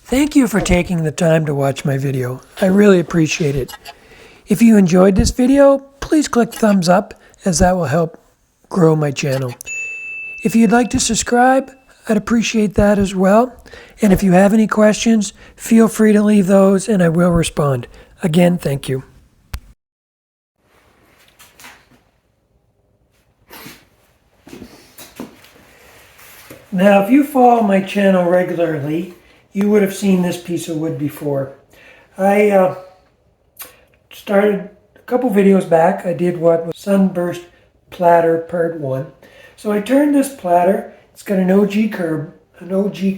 Thank you for taking the time to watch my video. I really appreciate it. If you enjoyed this video, please click thumbs up, as that will help grow my channel. If you'd like to subscribe, I'd appreciate that as well. And if you have any questions, feel free to leave those and I will respond. Again, thank you. Now, if you follow my channel regularly, you would have seen this piece of wood before. I started a couple videos back. I did what was Sunburst Platter Part 1. So I turned this platter. It's got an OG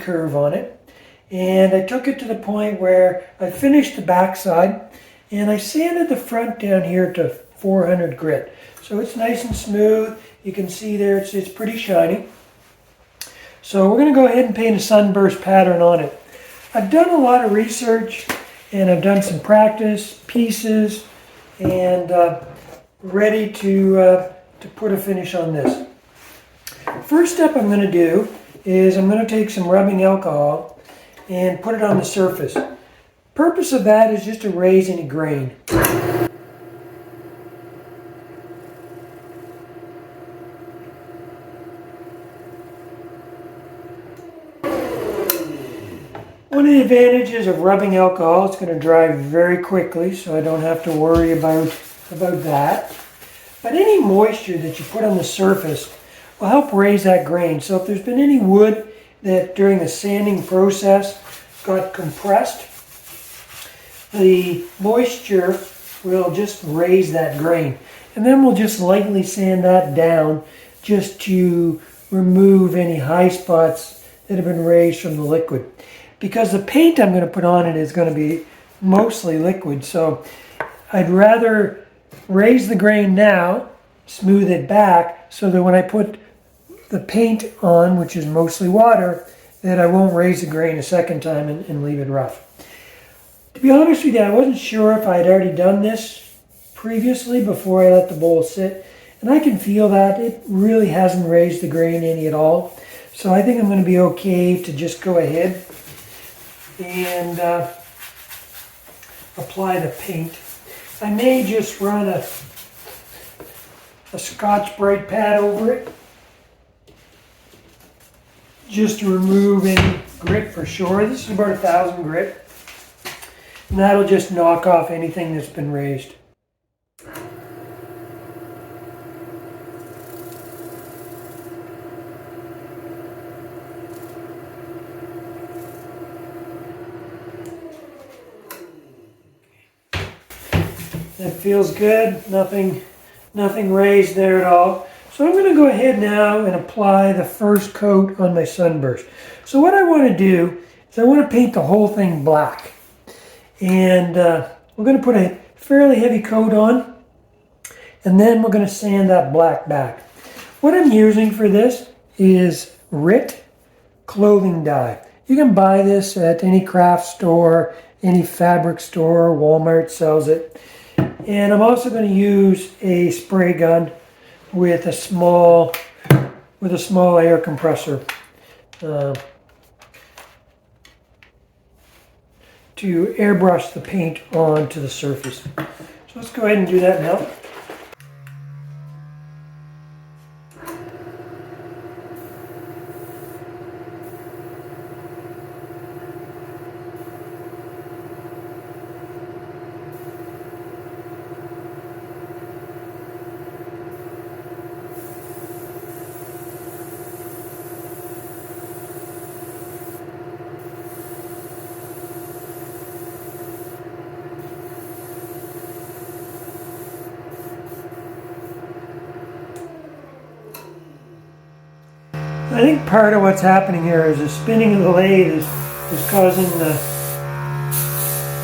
curve on it. And I took it to the point where I finished the back side and I sanded the front down here to 400 grit. So it's nice and smooth. You can see there it's pretty shiny. So we're going to go ahead and paint a sunburst pattern on it. I've done a lot of research and I've done some practice pieces and ready to put a finish on this. First step I'm going to do is I'm going to take some rubbing alcohol and put it on the surface. Purpose of that is just to raise any grain. One of the advantages of rubbing alcohol, it's going to dry very quickly, so I don't have to worry about that. But any moisture that you put on the surface will help raise that grain. So if there's been any wood that during the sanding process got compressed, the moisture will just raise that grain. And then we'll just lightly sand that down just to remove any high spots that have been raised from the liquid. Because the paint I'm going to put on it is going to be mostly liquid, so I'd rather raise the grain now, smooth it back, so that when I put the paint on, which is mostly water, that I won't raise the grain a second time and leave it rough. To be honest with you, I wasn't sure if I had already done this previously before I let the bowl sit, and I can feel that it really hasn't raised the grain any at all. So I think I'm going to be okay to just go ahead and apply the paint. I may just run a Scotch-Brite pad over it just to remove any grit for sure. This is about 1,000 grit. And that'll just knock off anything that's been raised. That feels good, nothing raised there at all. So I'm going to go ahead now and apply the first coat on my sunburst. So what I want to do is I want to paint the whole thing black. And we're going to put a fairly heavy coat on, and then we're going to sand that black back. What I'm using for this is RIT clothing dye. You can buy this at any craft store, any fabric store, Walmart sells it. And I'm also going to use a spray gun with a small air compressor to airbrush the paint onto the surface. So let's go ahead and do that now. I think part of what's happening here is the spinning of the lathe is causing the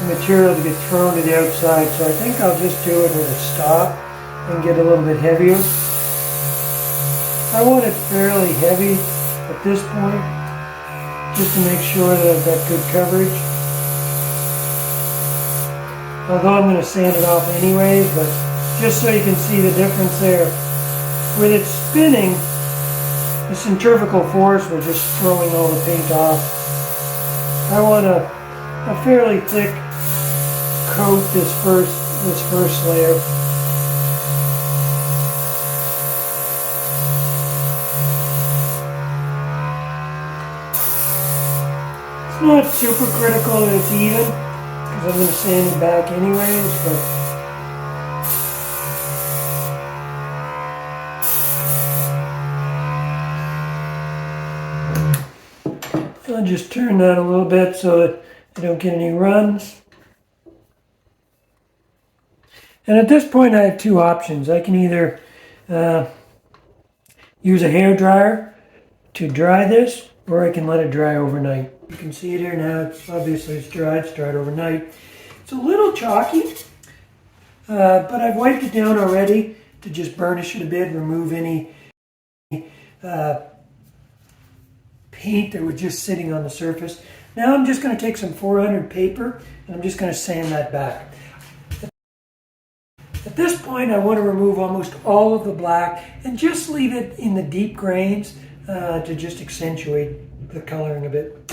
material to get thrown to the outside. So I think I'll just do it with a stop and get a little bit heavier. I want it fairly heavy at this point, just to make sure that I've got good coverage. Although I'm going to sand it off anyways, but just so you can see the difference there. With it spinning, the centrifugal force was just throwing all the paint off. I want a fairly thick coat this first layer. It's not super critical that it's even, because I'm going to sand it back anyways, but I'll just turn that a little bit so that I don't get any runs. And at this point I have two options. I can either use a hair dryer to dry this, or I can let it dry overnight. You can see it here now. Obviously it's dried overnight. It's a little chalky, but I've wiped it down already to just burnish it a bit, remove any paint that was just sitting on the surface. Now I'm just going to take some 400 paper and I'm just going to sand that back. At this point I want to remove almost all of the black and just leave it in the deep grains to just accentuate the coloring a bit.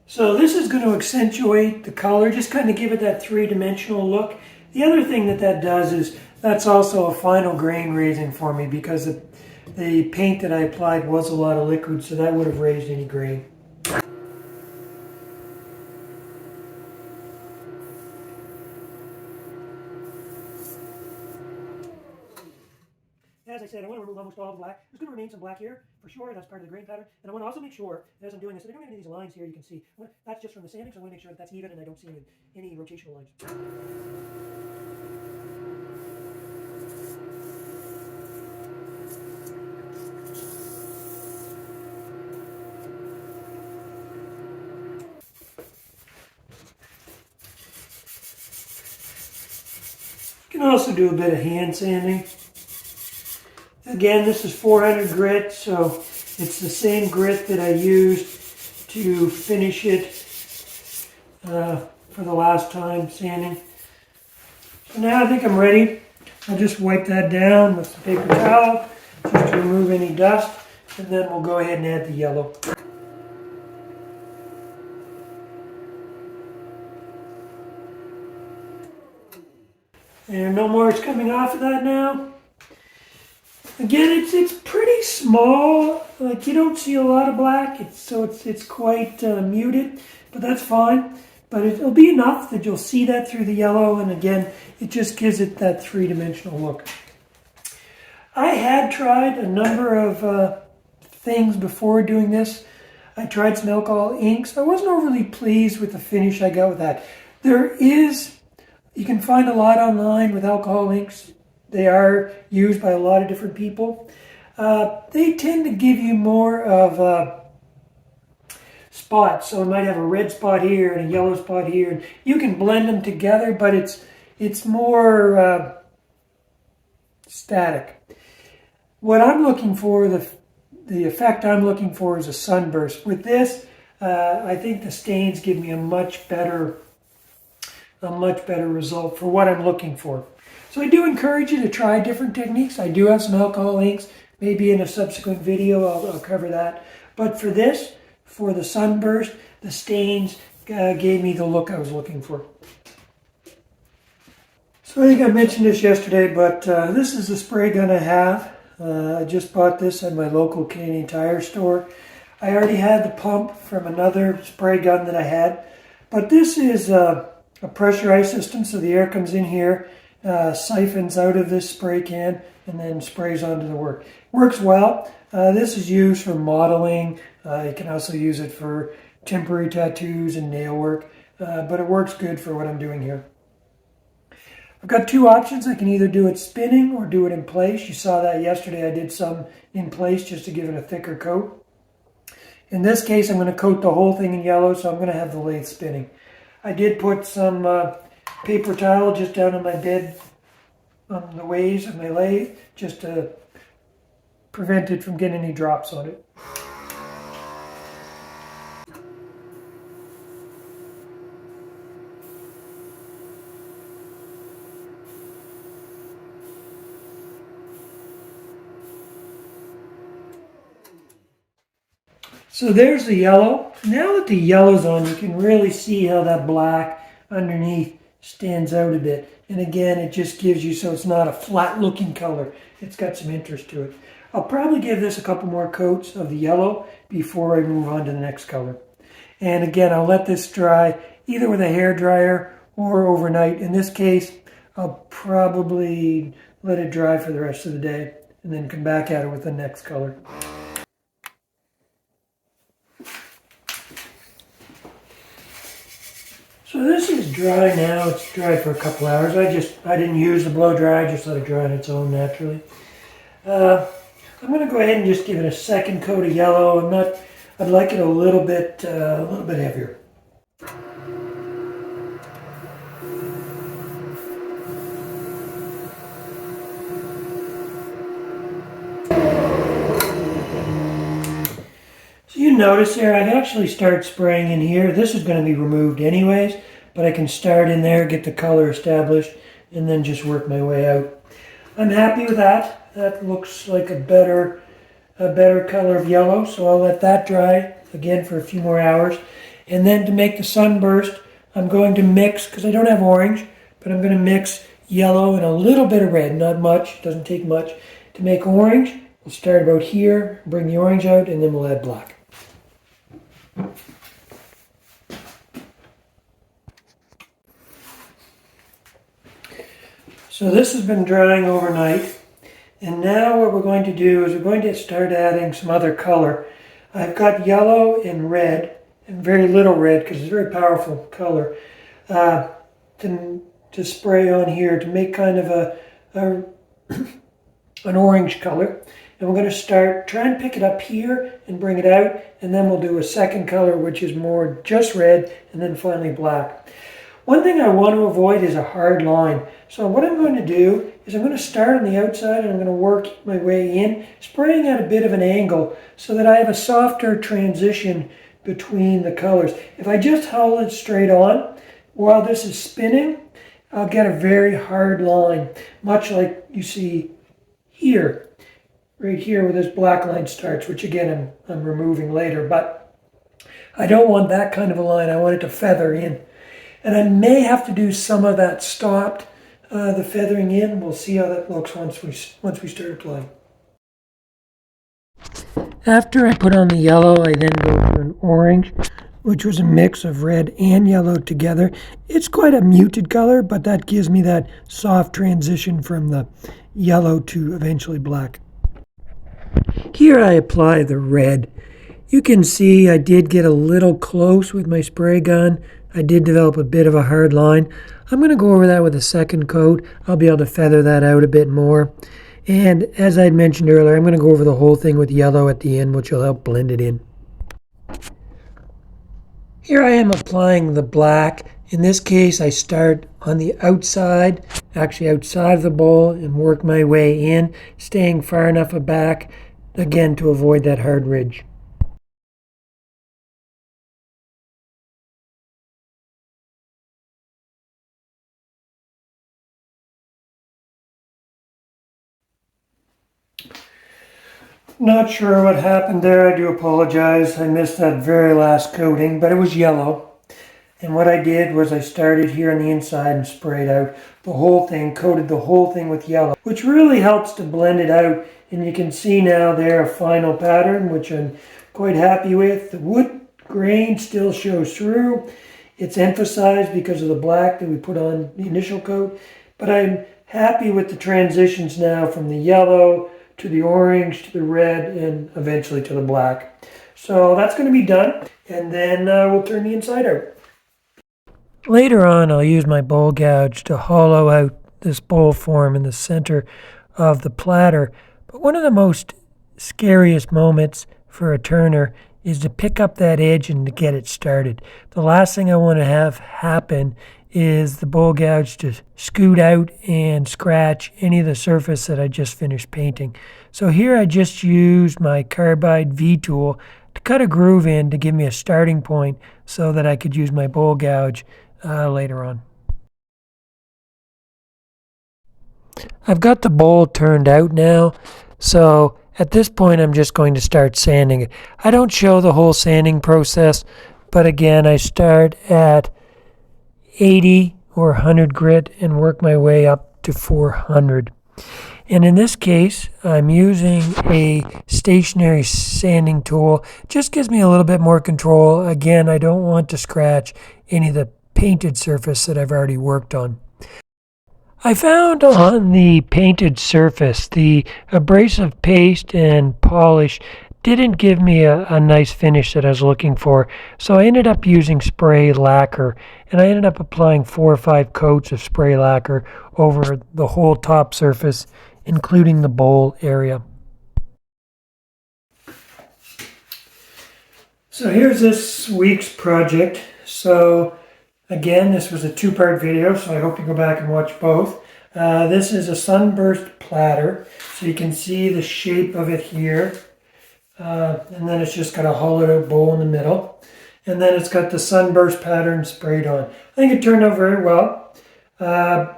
So this is going to accentuate the color, just kind of give it that three-dimensional look. The other thing that does is that's also a final grain raising for me, because the paint that I applied was a lot of liquid, so that would have raised any grain. As I said, I want to remove almost all the black. There's going to remain some black here, for sure. That's part of the grain pattern. And I want to also make sure, as I'm doing this, I don't have any of these lines here you can see. That's just from the sanding, so I want to make sure that that's even and I don't see any rotational lines. You can also do a bit of hand sanding. Again, this is 400 grit, so it's the same grit that I used to finish it for the last time sanding. So now I think I'm ready. I'll just wipe that down with the paper towel just to remove any dust, and then we'll go ahead and add the yellow. And no more is coming off of that now. Again, it's pretty small. Like, you don't see a lot of black. It's quite muted, but that's fine. But it'll be enough that you'll see that through the yellow, and again, it just gives it that three-dimensional look. I had tried a number of things before doing this. I tried some alcohol inks. I wasn't overly pleased with the finish I got with that. You can find a lot online with alcohol inks. They are used by a lot of different people. They tend to give you more of spots. So it might have a red spot here and a yellow spot here. And you can blend them together, but it's more static. What I'm looking for, the effect I'm looking for, is a sunburst. With this, I think the stains give me a much better result for what I'm looking for. So I do encourage you to try different techniques. I do have some alcohol inks. Maybe in a subsequent video I'll cover that. But for this, for the sunburst, the stains gave me the look I was looking for. So I think I mentioned this yesterday, but this is the spray gun I have. I just bought this at my local Canadian Tire store. I already had the pump from another spray gun that I had. But this is a pressurized system, so the air comes in here, siphons out of this spray can, and then sprays onto the work. Works well. This is used for modeling. You can also use it for temporary tattoos and nail work, but it works good for what I'm doing here. I've got two options. I can either do it spinning or do it in place. You saw that yesterday. I did some in place just to give it a thicker coat. In this case, I'm going to coat the whole thing in yellow, so I'm going to have the lathe spinning. I did put some paper towel just down on my bed on the ways of my lathe, just to prevent it from getting any drops on it. So there's the yellow. Now that the yellow's on, you can really see how that black underneath stands out a bit. And again, it just gives you, so it's not a flat looking color. It's got some interest to it. I'll probably give this a couple more coats of the yellow before I move on to the next color. And again, I'll let this dry either with a hair dryer or overnight. In this case, I'll probably let it dry for the rest of the day and then come back at it with the next color. So this is dry now. It's dry for a couple hours. I didn't use the blow dry. I just let it dry on its own naturally. I'm going to go ahead and just give it a second coat of yellow. I'd like it a little bit heavier. So you notice there, I can actually start spraying in here. This is going to be removed anyways, but I can start in there, get the color established, and then just work my way out. I'm happy with that. That looks like a better color of yellow, so I'll let that dry again for a few more hours. And then to make the sunburst, I'm going to mix, because I don't have orange, but I'm going to mix yellow and a little bit of red, not much, doesn't take much. To make orange, we'll start about here, bring the orange out, and then we'll add black. So this has been drying overnight, and now what we're going to do is we're going to start adding some other color. I've got yellow and red, and very little red because it's a very powerful color, to spray on here to make kind of an orange color. And we're going to start, try and pick it up here and bring it out, and then we'll do a second color which is more just red, and then finally black. One thing I want to avoid is a hard line. So what I'm going to do is I'm going to start on the outside and I'm going to work my way in, spraying at a bit of an angle so that I have a softer transition between the colors. If I just hold it straight on while this is spinning, I'll get a very hard line, much like you see here, right here where this black line starts, which again I'm removing later, but I don't want that kind of a line. I want it to feather in. And I may have to do some of that stopped, the feathering in. We'll see how that looks once we start applying. After I put on the yellow, I then go to an orange, which was a mix of red and yellow together. It's quite a muted color, but that gives me that soft transition from the yellow to eventually black. Here I apply the red. You can see I did get a little close with my spray gun. I did develop a bit of a hard line. I'm going to go over that with a second coat. I'll be able to feather that out a bit more. And as I mentioned earlier, I'm going to go over the whole thing with yellow at the end, which will help blend it in. Here I am applying the black. In this case, I start on the outside, actually outside of the bowl, and work my way in, staying far enough back, again, to avoid that hard ridge. Not sure what happened there. I do apologize. I missed that very last coating, but it was yellow. And what I did was I started here on the inside and sprayed out the whole thing, coated the whole thing with yellow, which really helps to blend it out. And you can see now there a final pattern, which I'm quite happy with. The wood grain still shows through. It's emphasized because of the black that we put on the initial coat. But I'm happy with the transitions now from the yellow to the orange, to the red, and eventually to the black. So that's going to be done, and then we'll turn the inside out. Later on, I'll use my bowl gouge to hollow out this bowl form in the center of the platter. But one of the most scariest moments for a turner is to pick up that edge and to get it started. The last thing I want to have happen is the bowl gouge to scoot out and scratch any of the surface that I just finished painting. So here I just used my carbide V tool to cut a groove in to give me a starting point so that I could use my bowl gouge later on. I've got the bowl turned out now, so at this point I'm just going to start sanding it. I don't show the whole sanding process, but again I start at 80 or 100 grit and work my way up to 400. And in this case, I'm using a stationary sanding tool. It just gives me a little bit more control. Again, I don't want to scratch any of the painted surface that I've already worked on. I found on the painted surface the abrasive paste and polish didn't give me a nice finish that I was looking for, so I ended up using spray lacquer, and I ended up applying 4 or 5 coats of spray lacquer over the whole top surface, including the bowl area. So here's this week's project. So again, this was a 2-part video, so I hope you go back and watch both. This is a Sunburst Platter, so you can see the shape of it here. And then it's just got a hollowed out bowl in the middle. And then it's got the Sunburst pattern sprayed on. I think it turned out very well.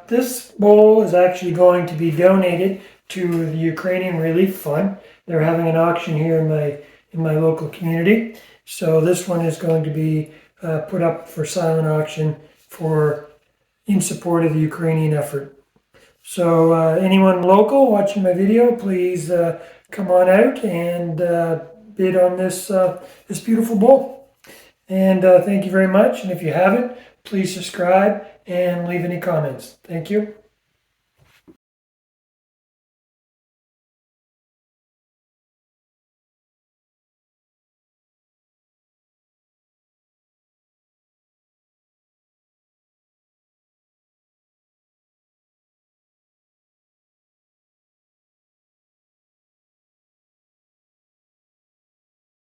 This bowl is actually going to be donated to the Ukrainian Relief Fund. They're having an auction here in my local community. So this one is going to be put up for silent auction in support of the Ukrainian effort. So anyone local watching my video, please come on out and bid on this beautiful bowl. And thank you very much. And if you haven't, please subscribe and leave any comments. Thank you.